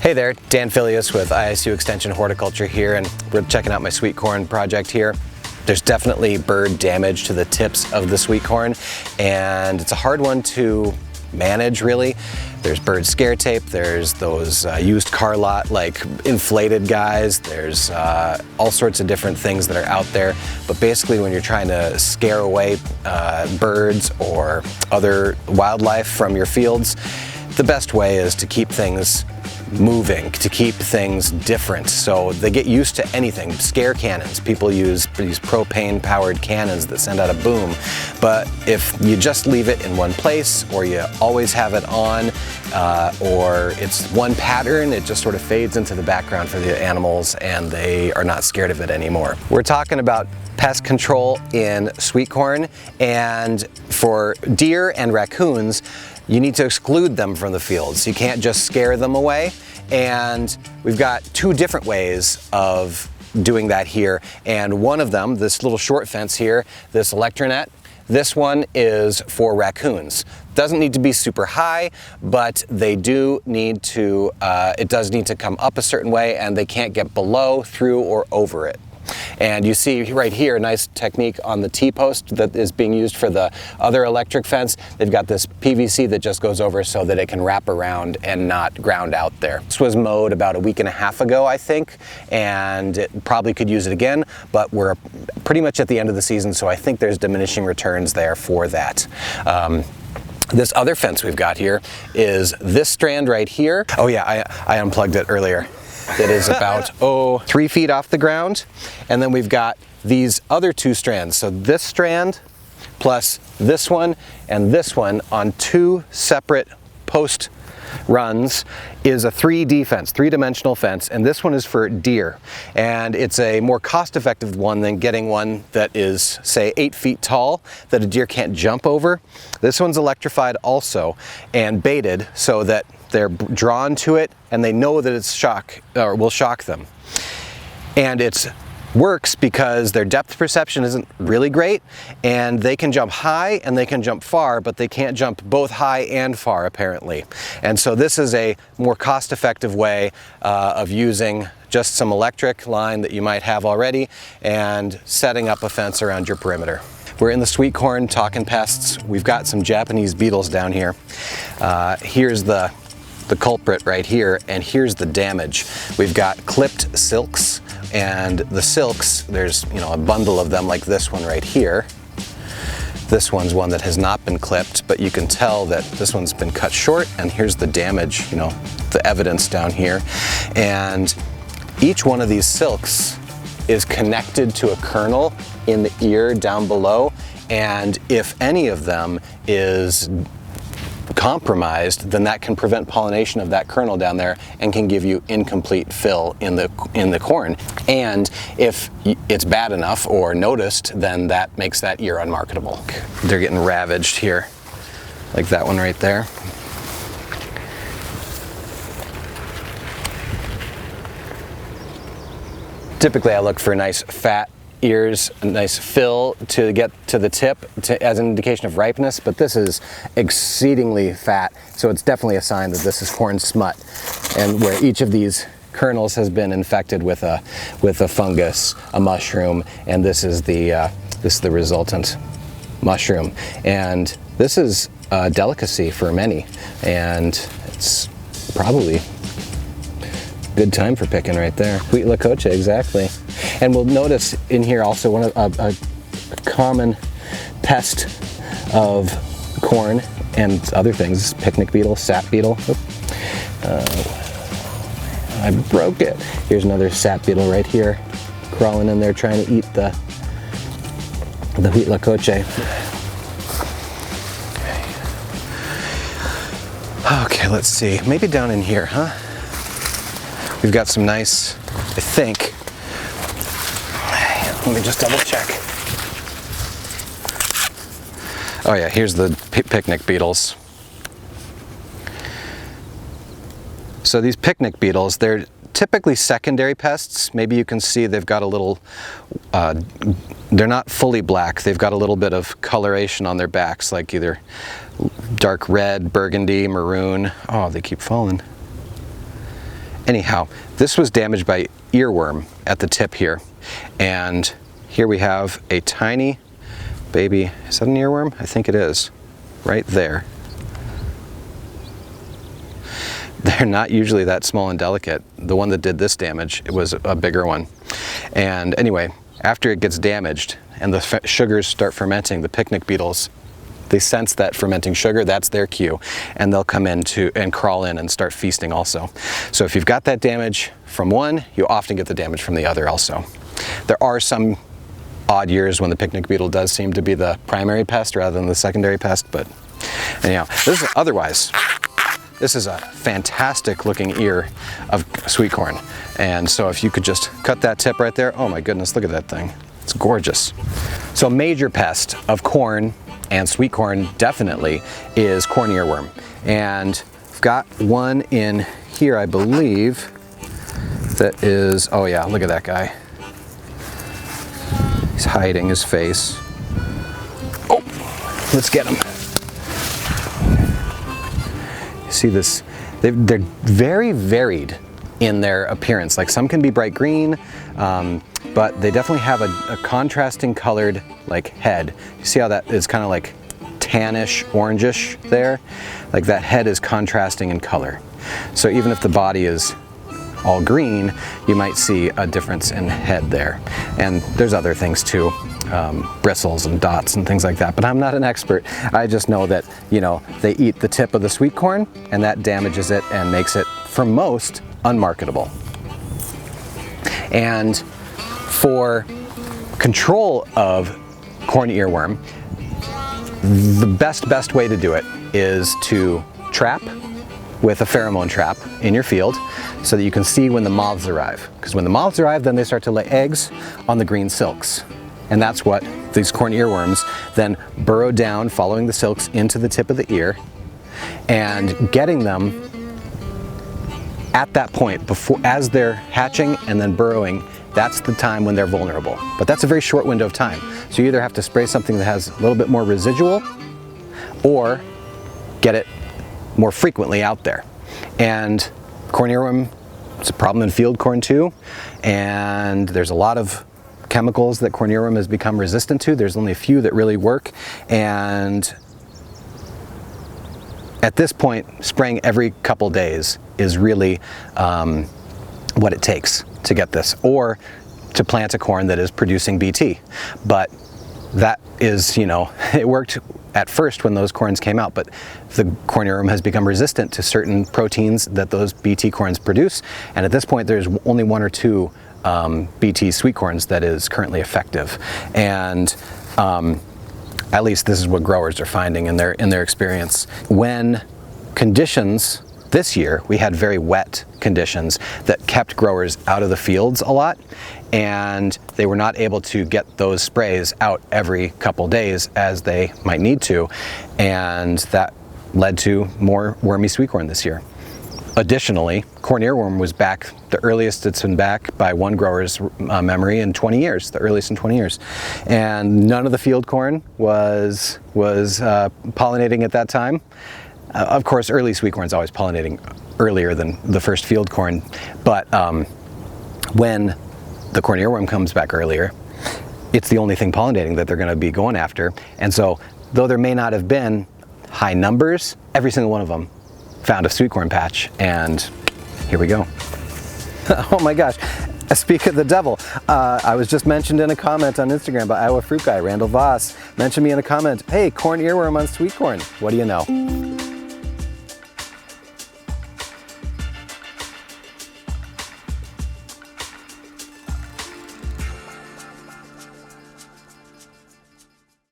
Hey there, Dan Filius with ISU Extension Horticulture here, and we're checking out my sweet corn project here. There's definitely bird damage to the tips of the sweet corn, and it's a hard one to manage, really. There's bird scare tape, there's those used car lot like inflated guys, there's all sorts of different things that are out there. But basically when you're trying to scare away birds or other wildlife from your fields, the best way is to keep things moving, to keep things different. So they get used to anything. Scare cannons. People use these propane powered cannons that send out a boom. But if you just leave it in one place, or you always have it on, or it's one pattern, it just sort of fades into the background for the animals and they are not scared of it anymore. We're talking about pest control in sweet corn, and for deer and raccoons, you need to exclude them from the fields. You can't just scare them away. And we've got two different ways of doing that here. And one of them, this little short fence here, this electronet, this one is for raccoons. Doesn't need to be super high, but they do need to, it does need to come up a certain way, and they can't get below, through, or over it. And you see right here a nice technique on the T-post that is being used for the other electric fence. They've got this PVC that just goes over so that it can wrap around and not ground out there. This was mowed about a week and a half ago, I think, and it probably could use it again, but we're pretty much at the end of the season, so I think there's diminishing returns there for that. This other fence we've got here is this strand right here. Oh yeah, I unplugged it earlier. It is about 3 feet off the ground, and then we've got these other two strands. So this strand plus this one and this one on two separate post runs is a 3D fence, three-dimensional fence, and this one is for deer. And it's a more cost-effective one than getting one that is, say, 8 feet tall that a deer can't jump over. This one's electrified also and baited so that they're drawn to it and they know that it's will shock them. And it works because their depth perception isn't really great, and they can jump high and they can jump far, but they can't jump both high and far apparently. And so this is a more cost-effective way of using just some electric line that you might have already and setting up a fence around your perimeter. We're in the sweet corn talking pests. We've got some Japanese beetles down here. Here's the culprit right here, and here's the damage. We've got clipped silks, and the silks, there's a bundle of them like this one right here. This one's one that has not been clipped, but you can tell that this one's been cut short, and here's the damage, the evidence down here. And each one of these silks is connected to a kernel in the ear down below, and if any of them is compromised, then that can prevent pollination of that kernel down there and can give you incomplete fill in the corn. And if it's bad enough or noticed, then that makes that ear unmarketable. They're getting ravaged here, like that one right there. Typically I look for nice fat ears, a nice fill to get to the tip as an indication of ripeness, but this is exceedingly fat, so it's definitely a sign that this is corn smut, and where each of these kernels has been infected with a fungus, a mushroom, and this is the resultant mushroom. And this is a delicacy for many, and it's probably good time for picking right there. Wheat lacoche, exactly. And we'll notice in here also a common pest of corn and other things, picnic beetle, sap beetle. I broke it. Here's another sap beetle right here, crawling in there trying to eat the wheat lacoche. Okay, let's see. Maybe down in here, huh? We've got some nice, I think, let me just double check. Oh yeah, here's the picnic beetles. So these picnic beetles, they're typically secondary pests. Maybe you can see they've got a little, they're not fully black. They've got a little bit of coloration on their backs, like either dark red, burgundy, maroon. Oh, they keep falling. Anyhow, this was damaged by earworm at the tip here. And here we have a tiny baby, is that an earworm? I think it is, right there. They're not usually that small and delicate. The one that did this damage, it was a bigger one. And anyway, after it gets damaged and the sugars start fermenting, the picnic beetles, they sense that fermenting sugar, that's their cue, and they'll come in and crawl in and start feasting also. So if you've got that damage from one, you often get the damage from the other also. There are some odd years when the picnic beetle does seem to be the primary pest rather than the secondary pest, but anyhow, this is a fantastic looking ear of sweet corn. And so if you could just cut that tip right there, oh my goodness, look at that thing. It's gorgeous. So a major pest of corn and sweet corn definitely is corn earworm. And I've got one in here, I believe, that is, oh yeah, look at that guy. He's hiding his face. Oh, let's get him. You see this, they're very varied in their appearance. Like some can be bright green, but they definitely have a contrasting colored like head. You see how that is kind of like tannish, orangish there? Like that head is contrasting in color. So even if the body is all green, you might see a difference in head there. And there's other things too, bristles and dots and things like that, but I'm not an expert. I just know that, you know, they eat the tip of the sweet corn and that damages it and makes it, for most, unmarketable. And for control of corn earworm, the best way to do it is to trap with a pheromone trap in your field so that you can see when the moths arrive. Because when the moths arrive, then they start to lay eggs on the green silks. And that's what these corn earworms then burrow down, following the silks into the tip of the ear, and getting them at that point, before, as they're hatching and then burrowing, that's the time when they're vulnerable. But that's a very short window of time. So you either have to spray something that has a little bit more residual or get it more frequently out there. And corn earworm, it's a problem in field corn too. And there's a lot of chemicals that corn earworm has become resistant to. There's only a few that really work. And at this point, spraying every couple days is really what it takes to get this, or to plant a corn that is producing BT. But that is, you know, it worked at first when those corns came out, but the corn earworm has become resistant to certain proteins that those BT corns produce. And at this point, there's only one or two BT sweet corns that is currently effective. And at least this is what growers are finding in their experience. When conditions, this year we had very wet conditions that kept growers out of the fields a lot, and they were not able to get those sprays out every couple days as they might need to, and that led to more wormy sweet corn this year. Additionally, corn earworm was back, the earliest it's been back by one grower's memory, in 20 years, the earliest in 20 years. And none of the field corn was pollinating at that time. Of course, early sweet corn is always pollinating earlier than the first field corn, but when the corn earworm comes back earlier, it's the only thing pollinating that they're going to be going after. And so, though there may not have been high numbers, every single one of them found a sweet corn patch, and here we go. Oh my gosh, speak of the devil, I was just mentioned in a comment on Instagram by Iowa Fruit Guy, Randall Voss, mentioned me in a comment, hey, corn earworm on sweet corn, what do you know?